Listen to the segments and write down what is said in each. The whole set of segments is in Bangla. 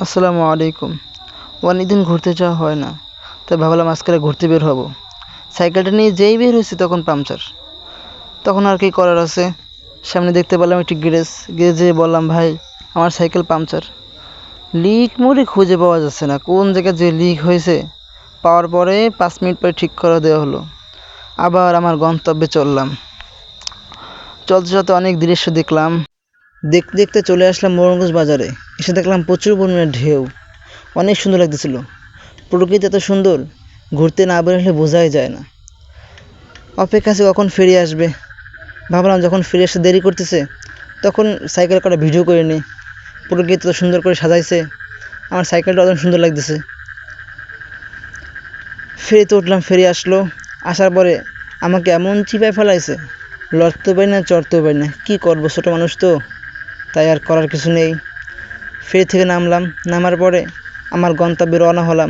আসসালামু আলাইকুম। অনেকদিন ঘুরতে যাওয়া হয় না, তাই ভাবলাম আজকে ঘুরতে বের হব। সাইকেলটা নিয়ে যেই বের হয়েছি তখন পাংচার। তখন আর কি করার আছে, সামনে দেখতে পেলাম একটি গ্যারেজ। গ্যারেজে বললাম, ভাই আমার সাইকেল পাংচার। লিক মোড়ে খুঁজে পাওয়া যাচ্ছে না, কোন জায়গায় যে লিক হয়েছে। পাওয়ার পরে 5 মিনিট পরে ঠিক করে দেওয়া হলো। আবার আমার গন্তব্যে চললাম। চলতে চলতে অনেক দৃশ্য দেখলাম। দেখতে দেখতে চলে আসলাম মোহনগঞ্জ বাজারে। এসে দেখলাম প্রচুর পরিমাণে ঢেউ। অনেক সুন্দর লাগতেছিল। প্রকৃতি এত সুন্দর, ঘুরতে না বের হলে বোঝাই যায় না। অপেক্ষা আছে কখন ফিরে আসবে। ভাবলাম যখন ফিরে আসতে দেরি করতেছে, তখন সাইকেল কটা ভিডিও করে নিই। প্রকৃতি এত সুন্দর করে সাজাইছে, আমার সাইকেলটা অনেক সুন্দর লাগতেছে। ফেরিতে উঠলাম, ফেরি আসলো। আসার পরে আমাকে এমন চিপায় ফেলাইছে, লড়তেও পারি না, চড়তেও পারি না। কী করবো, ছোটো মানুষ তো, তাই আর করার কিছু নেই। ফেরি থেকে নামলাম। নামার পরে আমার গন্তব্যে রওনা হলাম।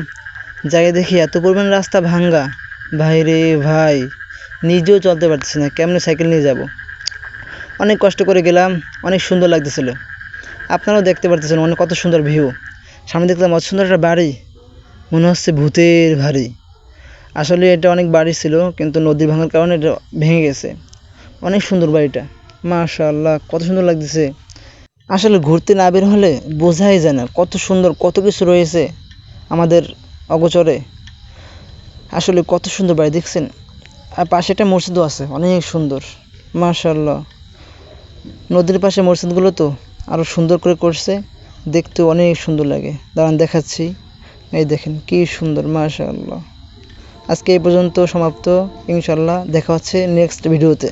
যাই দেখি এত পরিমাণ রাস্তা ভাঙ্গা। ভাই রে ভাই, নিজেও চলতে পারতেছি না, কেমনে সাইকেল নিয়ে যাব। অনেক কষ্ট করে গেলাম, অনেক সুন্দর লাগতেছিল। আপনারাও দেখতে পারতেছেন অনেক কত সুন্দর ভিউ। সামনে দেখলাম অত সুন্দর একটা বাড়ি, মনে হচ্ছে ভূতের বাড়ি। আসলে এটা অনেক বাড়ি ছিল, কিন্তু নদী ভাঙার কারণে এটা ভেঙে গেছে। অনেক সুন্দর বাড়িটা, মাশাআল্লাহ কত সুন্দর লাগতেছে। আসলে ঘুরতে না বের হলে বোঝাই যায় না কত সুন্দর, কত কিছু রয়েছে আমাদের অগোচরে। আসলে কত সুন্দর বাড়ি দেখছেন। আর পাশে একটা মসজিদও আছে, অনেক সুন্দর, মাশাআল্লাহ। নদীর পাশে মসজিদগুলো তো আরও সুন্দর করে করছে, দেখতে অনেক সুন্দর লাগে। দাঁড়ান দেখাচ্ছি, এই দেখেন কি সুন্দর, মাশাআল্লাহ। আজকে এই পর্যন্ত সমাপ্ত। ইনশাআল্লাহ দেখা হচ্ছে নেক্সট ভিডিওতে।